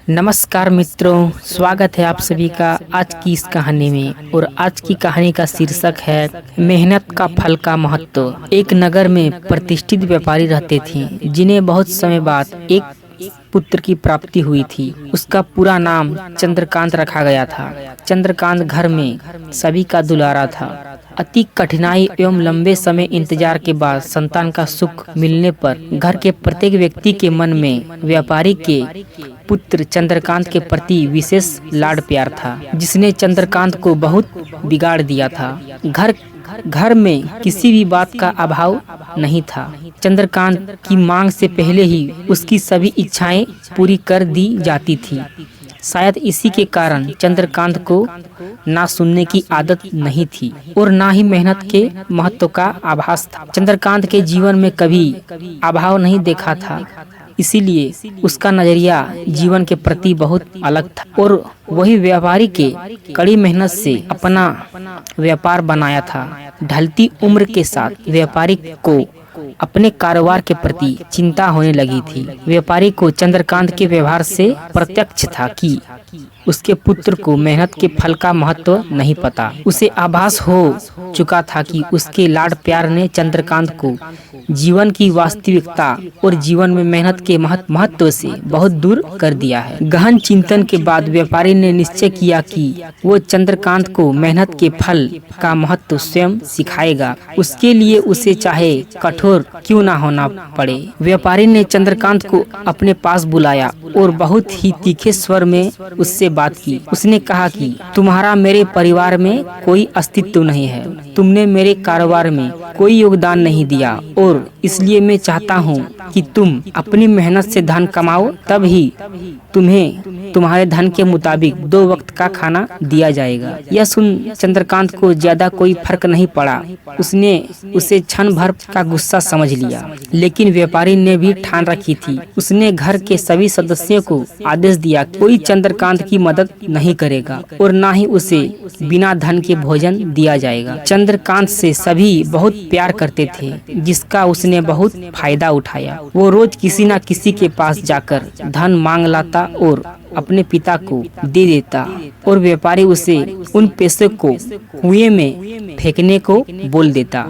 नमस्कार मित्रों, स्वागत है आप सभी का आज की इस कहानी में। और आज की कहानी का शीर्षक है मेहनत का फल का महत्व। एक नगर में प्रतिष्ठित व्यापारी रहते थे जिन्हें बहुत समय बाद एक पुत्र की प्राप्ति हुई थी। उसका पूरा नाम चंद्रकांत रखा गया था। चंद्रकांत घर में सभी का दुलारा था। अति कठिनाई एवं लंबे समय इंतजार के बाद संतान का सुख मिलने पर घर के प्रत्येक व्यक्ति के मन में व्यापारी के पुत्र चंद्रकांत के प्रति विशेष लाड प्यार था, जिसने चंद्रकांत को बहुत बिगाड़ दिया था। घर में किसी भी बात का अभाव नहीं था। चंद्रकांत की मांग से पहले ही उसकी सभी इच्छाएं पूरी कर दी जाती थी। शायद इसी के कारण चंद्रकांत को ना सुनने की आदत नहीं थी और ना ही मेहनत के महत्व का आभास था। चंद्रकांत के जीवन में कभी अभाव नहीं देखा था, इसीलिए उसका नजरिया जीवन के प्रति बहुत अलग था। और वही व्यापारी के कड़ी मेहनत से अपना व्यापार बनाया था। ढलती उम्र के साथ व्यापारी को अपने कारोबार के प्रति चिंता होने लगी थी। व्यापारी को चंद्रकांत के व्यवहार से प्रत्यक्ष था कि उसके पुत्र को मेहनत के फल का महत्व नहीं पता। उसे आभास हो चुका था कि उसके लाड प्यार ने चंद्रकांत को जीवन की वास्तविकता और जीवन में मेहनत के महत्व से बहुत दूर कर दिया है। गहन चिंतन के बाद व्यापारी ने निश्चय किया कि वो चंद्रकांत को मेहनत के फल का महत्व स्वयं सिखाएगा, उसके लिए उसे चाहे कठोर क्यों ना होना पड़े। व्यापारी ने चंद्रकांत को अपने पास बुलाया और बहुत ही तीखे स्वर में उससे बात की। उसने कहा कि तुम्हारा मेरे परिवार में कोई अस्तित्व नहीं है, तुमने मेरे कारोबार में कोई योगदान नहीं दिया और इसलिए मैं चाहता हूँ कि तुम अपनी मेहनत से धन कमाओ, तब ही तुम्हें तुम्हारे धन के मुताबिक 2 वक्त का खाना दिया जाएगा। यह सुन चंद्रकांत को ज्यादा कोई फर्क नहीं पड़ा। उसने उसे क्षण भर का गुस्सा समझ लिया, लेकिन व्यापारी ने भी ठान रखी थी। उसने घर के सभी सदस्यों को आदेश दिया कि कोई चंद्रकांत की मदद नहीं करेगा और ना ही उसे बिना धन के भोजन दिया जाएगा। चंद्रकांत से सभी बहुत प्यार करते थे, जिसका उसने बहुत फायदा उठाया। वो रोज किसी न किसी के पास जाकर धन मांग लाता और अपने पिता को दे देता और व्यापारी उसे उन पैसों को कुएं में फेंकने को बोल देता,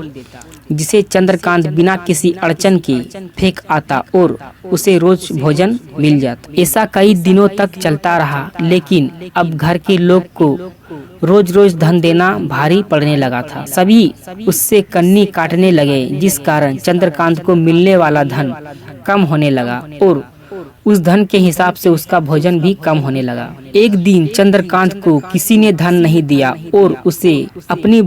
जिसे चंद्रकांत बिना किसी अड़चन के फेंक आता और उसे रोज भोजन मिल जाता। ऐसा कई दिनों तक चलता रहा, लेकिन अब घर के लोग को रोज रोज धन देना भारी पड़ने लगा था। सभी उससे कन्नी काटने लगे, जिस कारण चंद्रकांत को मिलने वाला धन कम होने लगा और उस धन के हिसाब से उसका भोजन भी कम होने लगा। एक दिन चंद्रकांत को किसी ने धन नहीं दिया और उसे अपनी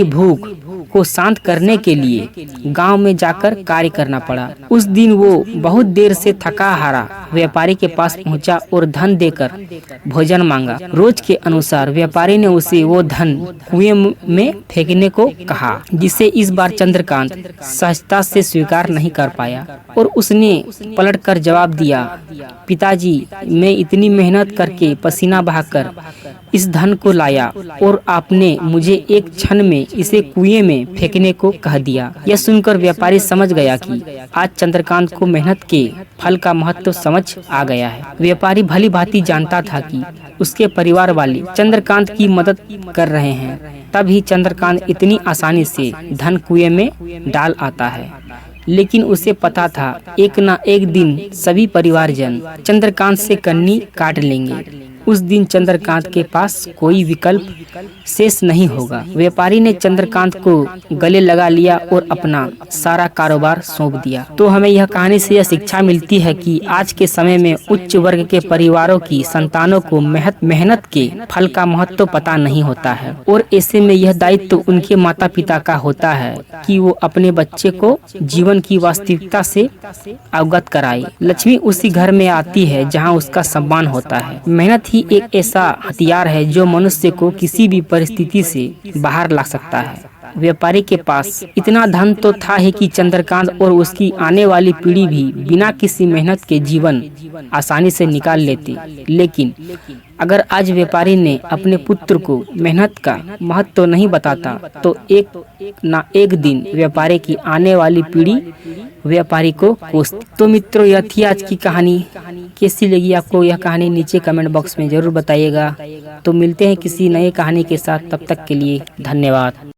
भूख को शांत करने के लिए गांव में जाकर कार्य करना पड़ा। उस दिन वो बहुत देर से थका हारा व्यापारी के पास पहुंचा और धन देकर भोजन मांगा। रोज के अनुसार व्यापारी ने उसे वो धन कुएं में फेंकने को कहा, जिसे इस बार चंद्रकांत सहजता से स्वीकार नहीं कर पाया और उसने पलटकर जवाब दिया, पिताजी, मैं इतनी मेहनत करके पसीना बहाकर इस धन को लाया और आपने मुझे एक क्षण में इसे कुएं में फेंकने को कह दिया। यह सुनकर व्यापारी समझ गया कि आज चंद्रकांत को मेहनत के फल का महत्व समझ आ गया है। व्यापारी भली भांति जानता था कि उसके परिवार वाले चंद्रकांत की मदद कर रहे हैं, तभी चंद्रकांत इतनी आसानी से धन कुएं में डाल आता है। लेकिन उसे पता था एक न एक दिन सभी परिवारजन चंद्रकांत से कन्नी काट लेंगे। उस दिन चंद्रकांत के पास कोई विकल्प शेष नहीं होगा। व्यापारी ने चंद्रकांत को गले लगा लिया और अपना सारा कारोबार सौंप दिया। तो हमें यह कहानी से यह शिक्षा मिलती है कि आज के समय में उच्च वर्ग के परिवारों की संतानों को मेहनत के फल का महत्व पता नहीं होता है और ऐसे में यह दायित्व उनके माता पिता का होता है कि वो अपने बच्चे को जीवन की वास्तविकता से अवगत कराए। लक्ष्मी उसी घर में आती है जहाँ उसका सम्मान होता है। मेहनत एक ऐसा हथियार है जो मनुष्य को किसी भी परिस्थिति से बाहर ला सकता है। व्यापारी के पास इतना धन तो था ही कि चंद्रकांत और उसकी आने वाली पीढ़ी भी बिना किसी मेहनत के जीवन आसानी से निकाल लेती। लेकिन अगर आज व्यापारी ने अपने पुत्र को मेहनत का महत्व तो नहीं बताता तो एक ना एक दिन व्यापारी की आने वाली पीढ़ी व्यापारी को कोसती। तो मित्रों, यह थी आज की कहानी। कैसी लगी आपको यह कहानी नीचे कमेंट बॉक्स में जरूर बताइएगा। तो मिलते हैं किसी नए कहानी के साथ, तब तक के लिए धन्यवाद।